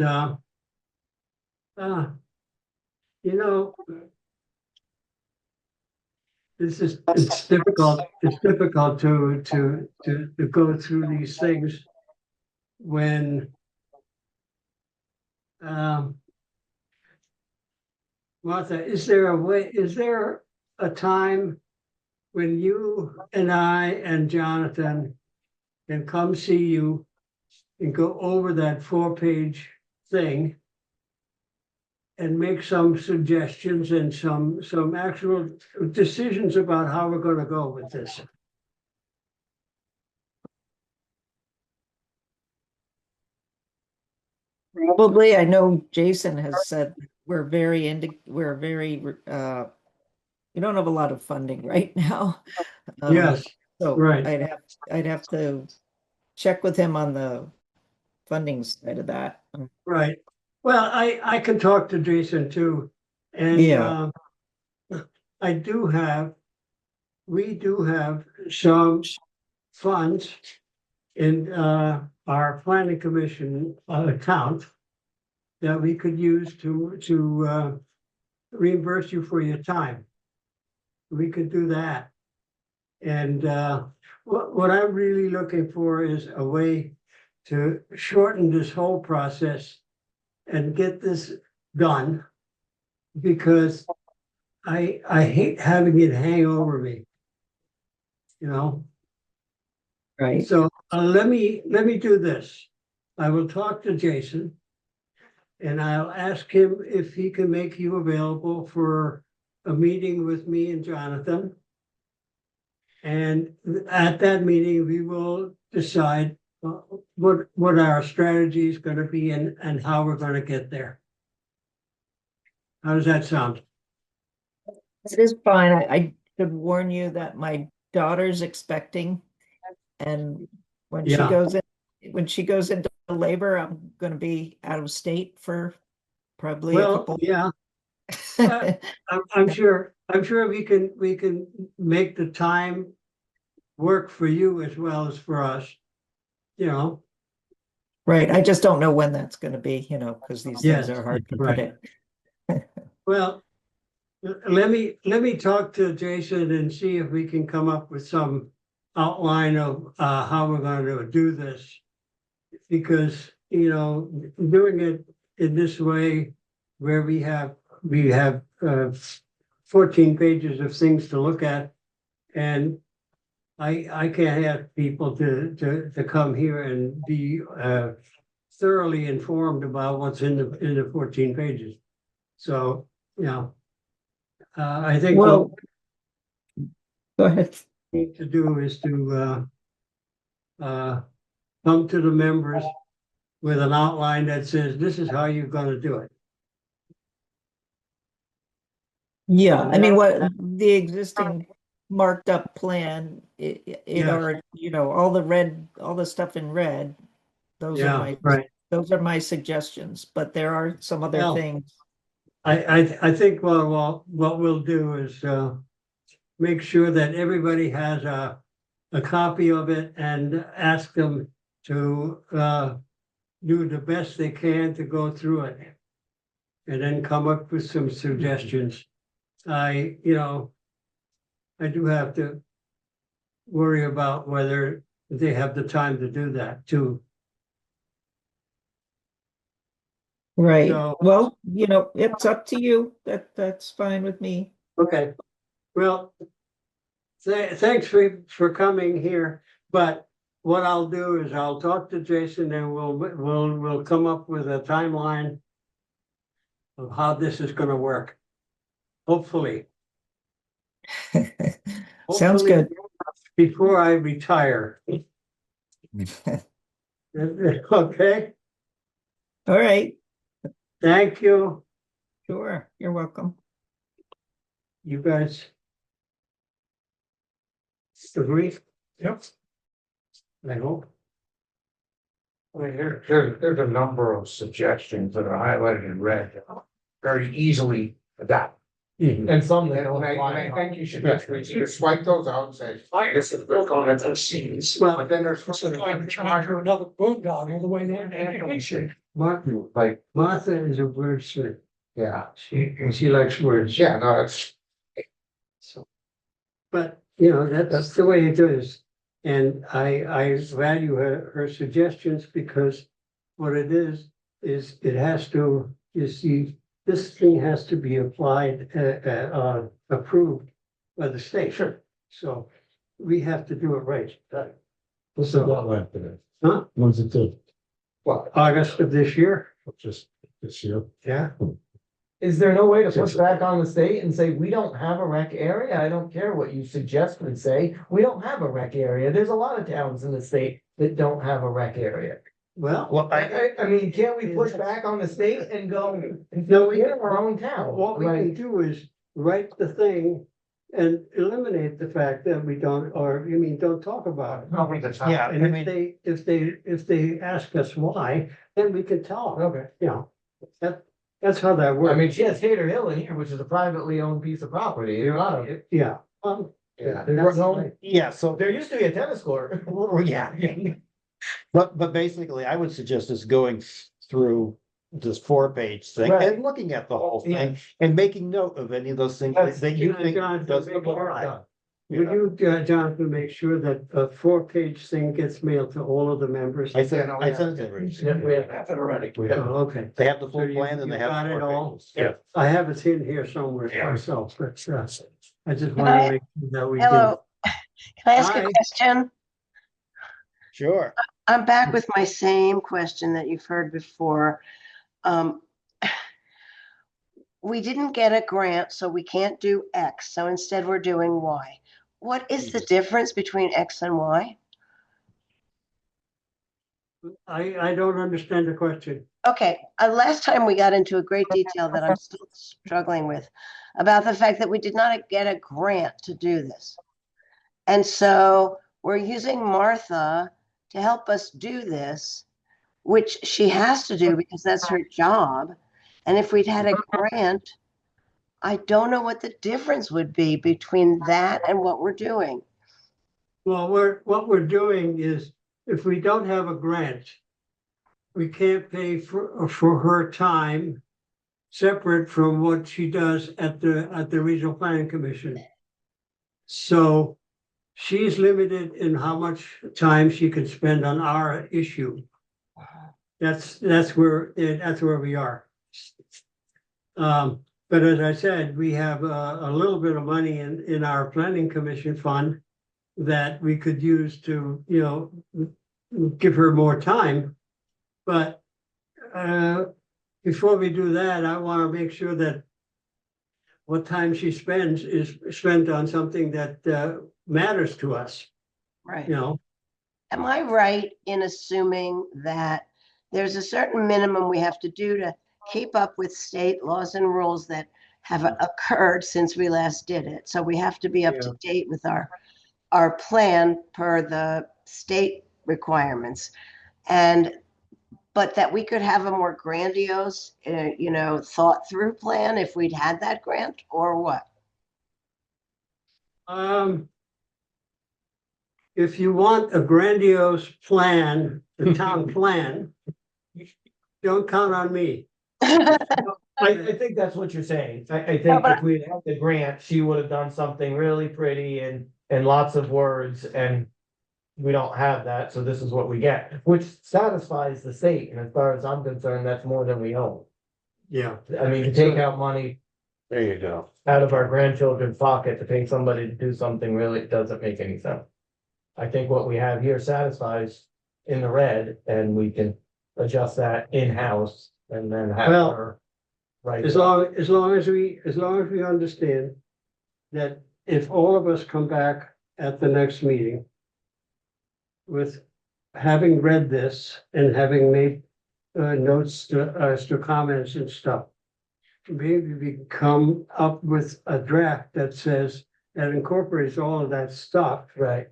you know, it's difficult to go through these things when Martha, is there a time when you and I and Jonathan can come see you and go over that 4-page thing and make some suggestions and some actual decisions about how we're going to go with this? Probably. I know Jason has said we're very, we don't have a lot of funding right now. Yes, So right. I'd have to check with him on the funding side of that. Right. Well, I can talk to Jason too. And Yeah. we do have some funds in our planning commission account that we could use to reimburse you for your time. We could do that. And what I'm really looking for is a way to shorten this whole process and get this done. Because I hate having it hang over me. You know, Right. so let me do this. I will talk to Jason. And I'll ask him if he can make you available for a meeting with me and Jonathan. And at that meeting, we will decide what our strategy is going to be and how we're going to get there. How does that sound? It is fine. I should warn you that my daughter's expecting. And when she Yeah. goes into labor, I'm gonna be out of state for probably a Well, couple. yeah, I'm sure we can make the time work for you as well as for us. You know, Right, I just don't know when that's gonna be, because these things Yes, are hard to right. predict. well, let me talk to Jason and see if we can come up with some outline of how we're going to do this. Because, doing it in this way where we have 14 pages of things to look at. And I can't have people to come here and be thoroughly informed about what's in the 14 pages. So, I think what Well, go ahead. we need to do is to come to the members with an outline that says, this is how you're gonna do it. Yeah, I mean, what the existing marked up plan, it Yes. are, all the stuff in red. Those are Yeah, right. those are my suggestions, but there are some other Well, things. I think what we'll do is make sure that everybody has a copy of it and ask them to do the best they can to go through it. And then come up with some suggestions. I do have to worry about whether they have the time to do that too. Right, So- well, it's up to you, that's fine with me. Okay, well, thanks for coming here, but what I'll do is I'll talk to Jason and we'll come up with a timeline of how this is gonna work. Hopefully. Sounds Hopefully good. Before I retire. Okay, All right, thank you, sure, you're welcome. you guys. Agree? Yep. I hope. I mean, there's a number of suggestions that are highlighted in red, that are very easily adapted. And some And I think you should just swipe those out and say, this is the comment that seems. Well, But then there's. Another boondoggle all the way there. Martha is a wordsmith. Yeah, She likes words. yeah, no, it's, So, but that's the way it is. And I value her suggestions because what it is it has to, you see, this thing has to be applied, approved by the state. Sure. So we have to do it right. What's the deadline for that? Huh? When's it due? well, August of this year. Just this year? Yeah. Is there no way to push back on the state and say, we don't have a rec area? I don't care what you suggest and say, we don't have a rec area. There's a lot of towns in the state that don't have a rec area. Well, I mean, can't we push back on the state and go, No, we we're can- our own town? what we can Like, do is write the thing and eliminate the fact that we don't, don't talk about it. probably the time. Yeah. And if they ask us why, then we can tell them, Okay, that's how that I works. mean, she has Tater Hill in here, which is a privately owned piece of property. There's a lot of, Yeah. Yeah. That's no- right. Yeah, so, there used to be a tennis court. yeah. But basically, I would suggest us going through this 4-page thing Right. and looking at the whole Yeah. thing and making note of any of those things that you think John, doesn't make it apply. done. Would you, Jonathan, make sure that a 4-page thing gets mailed to all of the members? I sent it to everybody. Yeah, we have that already. Oh, okay. They have the So full you- plan and you they have. got the it 4 all? pages. Yeah. I have it in here somewhere myself, but I just Can want I- to make sure that we. Hello, can I ask a Hi. question? Sure. I'm back with my same question that you've heard before. We didn't get a grant, so we can't do X, so instead we're doing Y. What is the difference between X and Y? I don't understand the question. Okay, last time we got into a great detail that I'm still struggling with about the fact that we did not get a grant to do this. And so we're using Martha to help us do this, which she has to do because that's her job. And if we'd had a grant, I don't know what the difference would be between that and what we're doing. Well, what we're doing is, if we don't have a grant, we can't pay for her time separate from what she does at the Regional Planning Commission. So she's limited in how much time she can spend on our issue. That's where we are. But as I said, we have a little bit of money in our planning commission fund that we could use to, give her more time. But before we do that, I want to make sure that what time she spends is spent on something that matters to us, Right. Am I right in assuming that there's a certain minimum we have to do to keep up with state laws and rules that have occurred since we last did it? So we have to be up to date with our plan per the state requirements. But that we could have a more grandiose, thought through plan if we'd had that grant, or what? If you want a grandiose plan, the town plan, don't count on me. I think that's what you're saying. I think but- if we'd had the grant, she would have done something really pretty and lots of words, and we don't have that, so this is what we get, which satisfies the state, and as far as I'm concerned, that's more than we owe. Yeah. I mean, to take out money There you go. out of our grandchildren's pocket to pay somebody to do something really doesn't make any sense. I think what we have here satisfies in the red, and we can adjust that in-house and then have Well, her. Right. As long as we understand that if all of us come back at the next meeting with having read this and having made notes as to comments and stuff, maybe we come up with a draft that that incorporates all of that stuff. Right.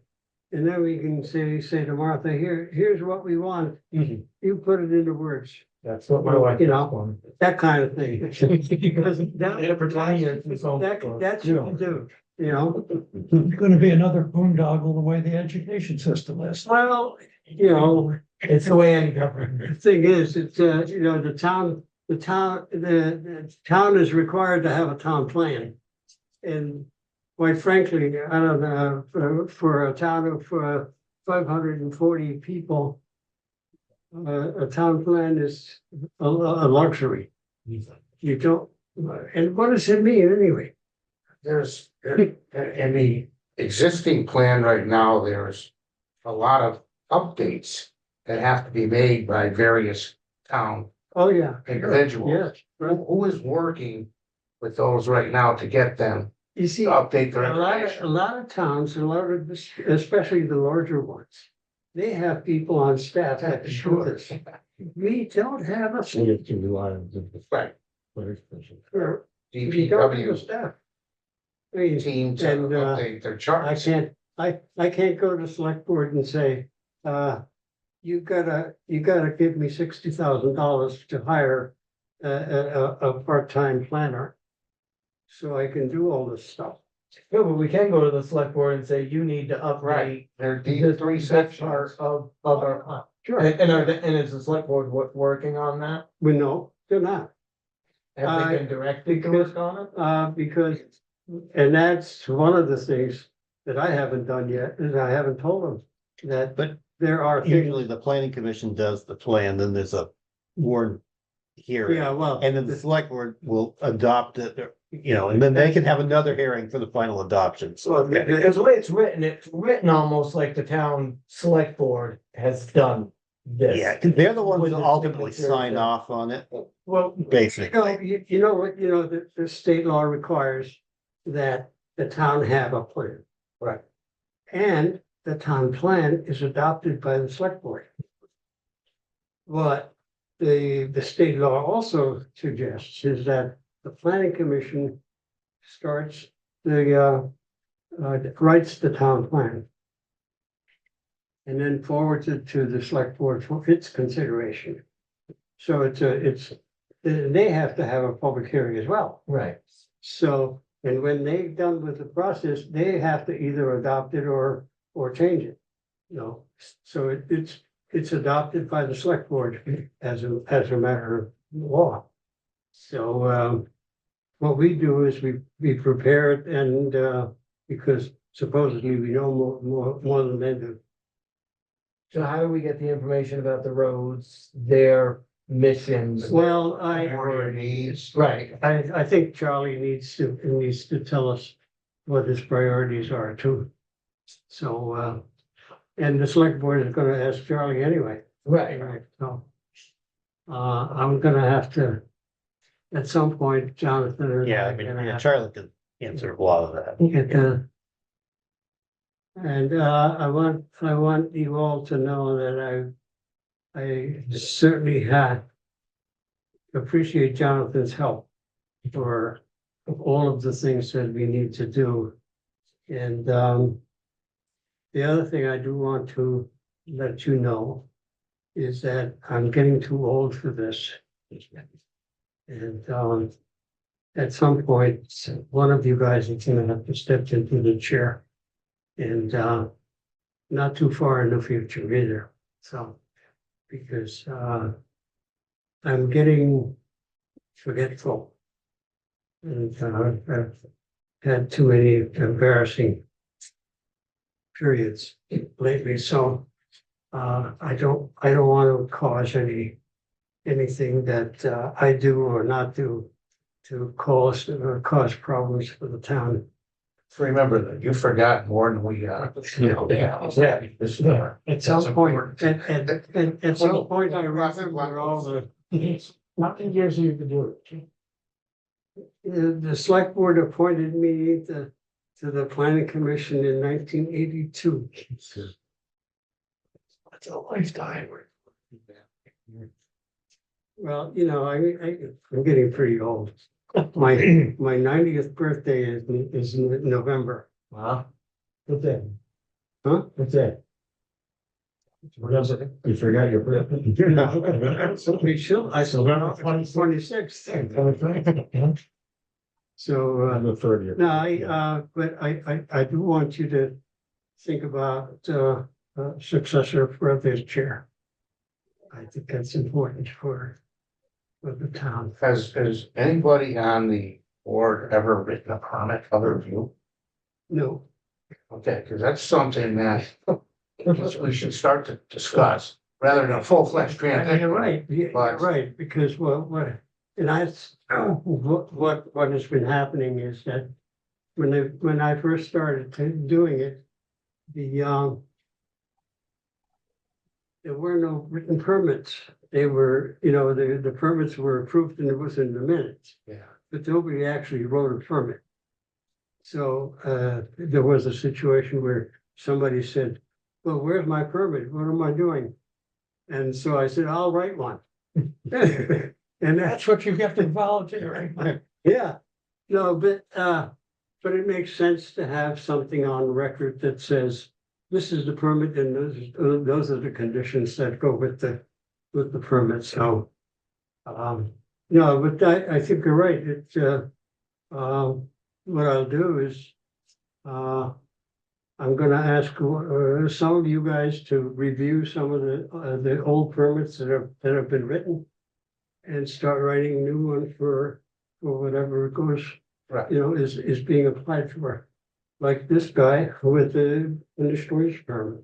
And then we can say to Martha, here's what we want. Mhm. You put it into words, That's what my wife. that kind of thing. Because Yeah, for 20 years, it's all- that's what you do, It's gonna be another boondoggle the way the education system is. Well, It's the way any government. the thing is, it's, the town is required to have a town plan. And quite frankly, I don't know, for a town of 540 people, a town plan is a luxury. You don't, and what does it mean anyway? In the existing plan right now, there's a lot of updates that have to be made by various town Oh, yeah. individuals. Yes, right. Who is working with those right now to get them You see, to update their a information? lot of towns, especially the larger ones, they have people on staff that can do this. We don't have a. Right, Or we don't have a DPW staff. I mean, team to And, update their charts. I can't go to select board and say, you gotta give me $60,000 to hire a part-time planner. So I can do all this stuff. No, but we can go to the select board and say, you need to upgrade Right, their D this three this sections. part of our plan. Sure. And is the select board working on that? We know, they're not, Have they been directed to work on it? because, and that's one of the things that I haven't done yet, is I haven't told them that, But there are usually things. the planning commission does the plan, then there's a warrant hearing. Yeah, well. And then the select board will adopt it, and then they can have another hearing for the final adoption. So, Well, Because the way it's written almost like the town select board has done this. yeah, 'cause they're the ones With that the ultimately signature, sign yeah. off on it, Well, basically. you know what, the state law requires that the town have a plan. Right. And the town plan is adopted by the select board. What the state law also suggests is that the planning commission starts writes the town plan. And then forwards it to the select board for its consideration. So they have to have a public hearing as well. Right. So, and when they're done with the process, they have to either adopt it or change it. So it's adopted by the select board as a matter of law. So, what we do is we prepare it and, because supposedly we know more than they do. So how do we get the information about the roads, their missions? Well, Priorities. Right, I think Charlie needs to tell us what his priorities are too. So, and the select board is gonna ask Charlie anyway. right. So, I'm gonna have to, at some point, Jonathan. and Yeah, I are mean, gonna yeah, have Charlie can answer a lot of that. to get, and, I want you all to know that I certainly appreciate Jonathan's help for all of the things that we need to do. And the other thing I do want to let you know is that I'm getting too old for this. And at some point, one of you guys is gonna have to step into the chair. And not too far in the future either, so, because I'm getting forgetful. And I've had too many embarrassing periods lately, so I don't want to cause anything that I do or not do to cause problems for the town. So remember that you forgot more than we got. Yeah. At some point, and at some point, I remember all the. How many years have you been doing it? The select board appointed me to the planning commission in 1982. That's a lifetime. Well, I'm getting pretty old. My 90th birthday is in November. Wow. What's that? Huh? What's that? You forgot your birthday. We should, I still got 26. So, I'm the 30th. no, but I do want you to think about successor for this chair. I think that's important for the town. Has anybody on the board ever written a permit other than you? No, Okay, because that's something that we should start to discuss rather than a full-fledged transition. you're right, you're But- right, because what has been happening is that when I first started doing it, there were no written permits. They were, the permits were approved and it was in the minutes, Yeah. but nobody actually wrote a permit. So there was a situation where somebody said, well, where's my permit? What am I doing? And so I said, I'll write one. And that's what you have to volunteer, right? Yeah, no, but it makes sense to have something on record that says, this is the permit and those are the conditions that go with the permit, so. No, but I think you're right, what I'll do is, I'm gonna ask some of you guys to review some of the old permits that have been written. And start writing new ones for whatever goes, Right. you know, is being applied for. Like this guy with the storage permit.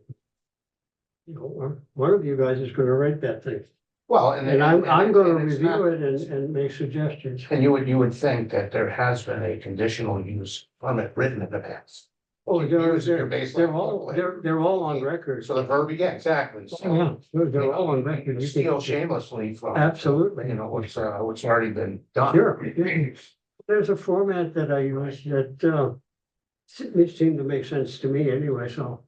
You know, one of you guys is gonna write that thing. Well, And I'm gonna and it's not- review it and make suggestions. And you would think that there has been a conditional use permit written in the past. Oh, Your baseline they're all on record. So the verbiage, yeah, exactly. So, Yeah, they're you all on know, record. you steal shamelessly from. Absolutely. You know, what's already been done. Sure. There's a format that I use that seemed to make sense to me anyway, so.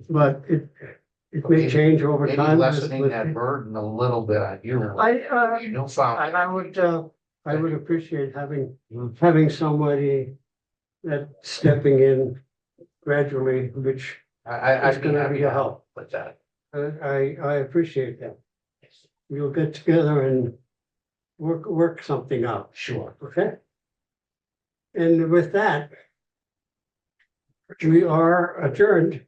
But it may change over Maybe time. lessening that burden a little bit on you. I You newfound. and I would appreciate having somebody that stepping in gradually, which I'd is be gonna happy be to a help help. with that. I appreciate that. We'll get together and work something out, Sure. okay? And with that, we are adjourned.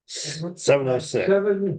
7:06. 7